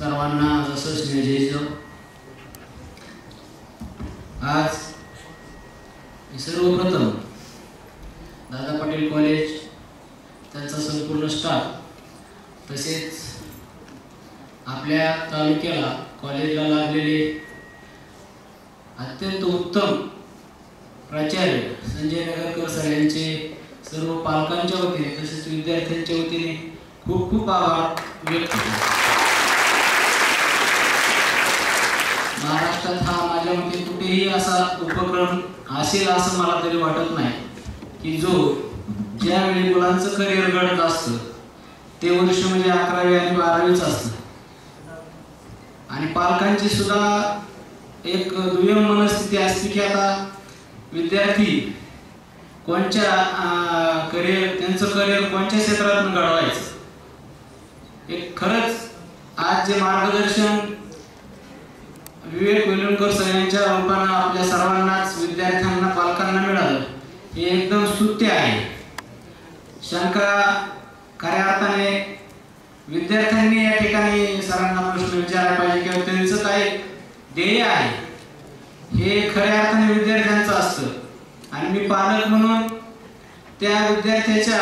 सर्वांना जसं स्नेह आज सर्वप्रथम दादा पाटील कॉलेज त्यांचा संपूर्ण स्टाफ तसेच आपल्या तालुक्याला कॉलेजला लागलेले अत्यंत उत्तम प्राचार्य संजय नगरकर सर यांचे सर्व पालकांच्या वतीने तसेच विद्यार्थ्यांच्या वतीने खूप खूप आभार व्यक्त करतो। महाराष्ट्रात हा माझ्या मते कुठेही असा उपक्रम असेल असं मला तरी वाटत नाही की जो ज्यावेळी मुलांचं करिअर घडत असतं ते वर्ष म्हणजे 11वी आणि 12वीच असतं आणि पालकांची सुद्धा एक दुय्यम मनस्थिती असते की आता विद्यार्थी कोणत्या त्यांचं करिअर कोणत्या क्षेत्रातून घडवायचं। एक खरंच आज जे मार्गदर्शन विवेक वेलणकर सर यांच्या रूपाने आपल्या सर्वांनाच विद्यार्थ्यांना पालकांना मिळालं हे एकदम स्तुत्य आहे। शंका खऱ्या अर्थाने विद्यार्थ्यांनी या ठिकाणी सरांना प्रश्न विचारला पाहिजे किंवा त्यांचं काय ध्येय आहे हे खऱ्या अर्थाने विद्यार्थ्यांचं असतं आणि मी पालक म्हणून त्या विद्यार्थ्याच्या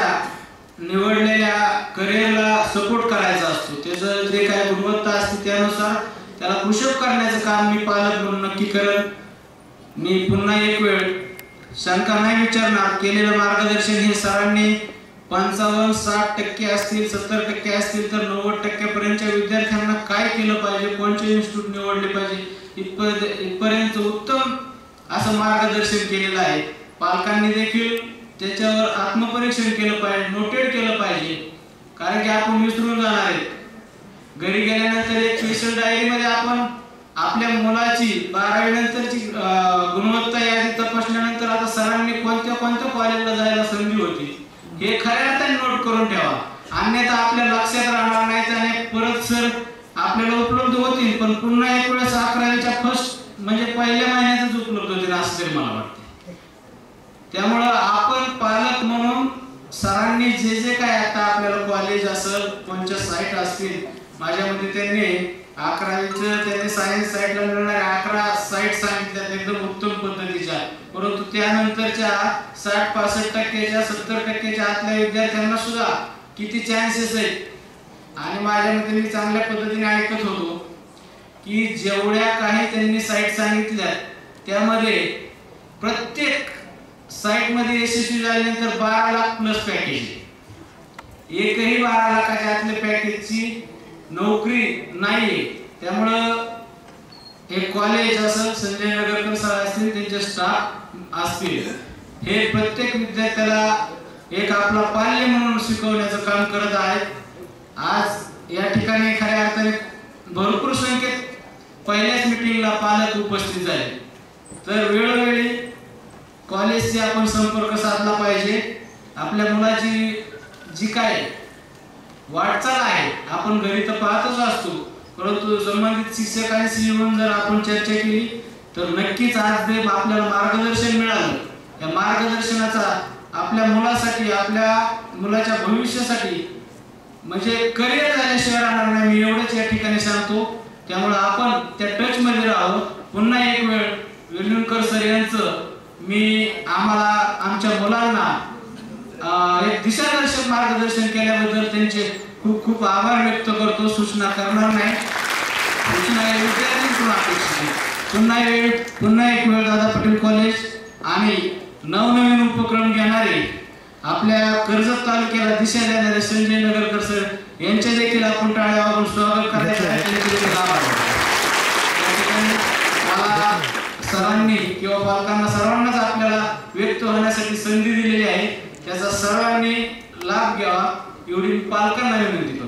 निवडलेल्या करिअरला सपोर्ट करायचा असतो। त्याचं जे काय गुणवत्ता असते त्यानुसार त्याला पुशअप करण्याचं काम मी पालक म्हणून नक्की करेन। मी पुन्हा एक वेळ शंका नाही विचारणार, केलेलं मार्गदर्शन हे सरांनी 55-60% असतील 70% असतील तर 90% पर्यंतच्या विद्यार्थ्यांना काय केलं पाहिजे कोणते इन्स्टिट्यूट निवडले पाहिजे इथपर्यंत उत्तम असं मार्गदर्शन केलेलं आहे। पालकांनी देखील त्याच्यावर आत्मपरीक्षण केलं पाहिजे, नोटेड केलं पाहिजे, कारण की आपण विसरून जाणार आहे। घरी गेल्यानंतर एक स्पेशल डायरी मध्ये आपण आपल्या मुलाची 12वी नंतरची गुणवत्ता यादी तपासल्यानंतर आता सरांनी कोणत्या कॉलेजला जायला संधी होती हे खऱ्या अर्थाने नोट करून ठेवा, अन्यथा आपल्या लक्षात राहणार नाही आणि परत सर आपल्याला उपलब्ध होतील पण पुन्हा एक वेळेस 11वीच्या फर्स्ट म्हणजे पहिल्या महिन्यातच उपलब्ध होतील असं तरी मला वाटतं। त्यामुळे आपण पालक म्हणून सरांनी जे काय आता आपल्याला कॉलेज असेल कोणत्या साईट असतील माझ्या मते त्यांनी 11वीचं त्यांनी सायन्स साईटला मिळणाऱ्या 11 साईट सांगितल्या एकदम उत्तम पद्धतीच्या, परंतु त्यानंतरच्या 60-65%च्या 70%च्या आतल्या विद्यार्थ्यांना सुद्धा किती चान्सेस आहेत आणि माझ्या मते मी चांगल्या पद्धतीने ऐकत होतो की जेवढ्या काही त्यांनी साईट सांगितल्या त्यामध्ये प्रत्येक साईट मध्ये यशस्वी झाल्यानंतर 12 लाख प्लस पॅकेज, एकही 12 लाखाच्या आतल्या पॅकेजची नोकरी नाहीये। त्यामुळं एक कॉलेज असं संजय नगरकर सर असतील त्यांचे स्टाफ असतील हे प्रत्येक विद्यार्थ्याला एक आपला पाल्य म्हणून शिकवण्याचं काम करत आहेत। आज या ठिकाणी खऱ्या अर्थाने भरपूर संख्येत पहिल्याच मीटिंगला पालक उपस्थित झाले, तर वेळोवेळी कॉलेजशी आपण संपर्क साधला पाहिजे। आपल्या मुलाची जी काय वाटचाल आहे आपण घरी तर पाहतच असतो, परंतु संबंधित शिक्षकांशी येऊन जर आपण चर्चा केली तर नक्कीच आज जे आपल्याला मार्गदर्शन मिळालं त्या मार्गदर्शनाचा आपल्या मुलासाठी आपल्या मुलाच्या भविष्यासाठी म्हणजे करिअर झाल्याशिवाय राहणार नाही मी एवढंच या ठिकाणी सांगतो। त्यामुळे आपण त्या टच मध्ये राहावं। पुन्हा एक वेळ वेलणकर सर यांचं मी आम्हाला आमच्या मुलांना एक दिशादर्शक मार्गदर्शन केल्याबद्दल त्यांचे खूप खूप आभार व्यक्त करतो। सूचना करणार नाही, सूचना विद्यार्थ्यांकडून अपेक्षित। पुन्हा एक वेळ दादा पाटील कॉलेज आणि नवनवीन उपक्रम घेणारे आपल्या कर्जत तालुक्याला दिशा देणारे संजय नगरकर सर यांचे देखील आपण टाळ्या वाजवून स्वागत करण्यासाठी मला सरांनी किंवा पालकांना सर्वांनाच आपल्याला व्यक्त होण्यासाठी संधी दिलेली आहे, त्याचा सर्वांनी लाभ घ्यावा एवढी पालकांना विनंती।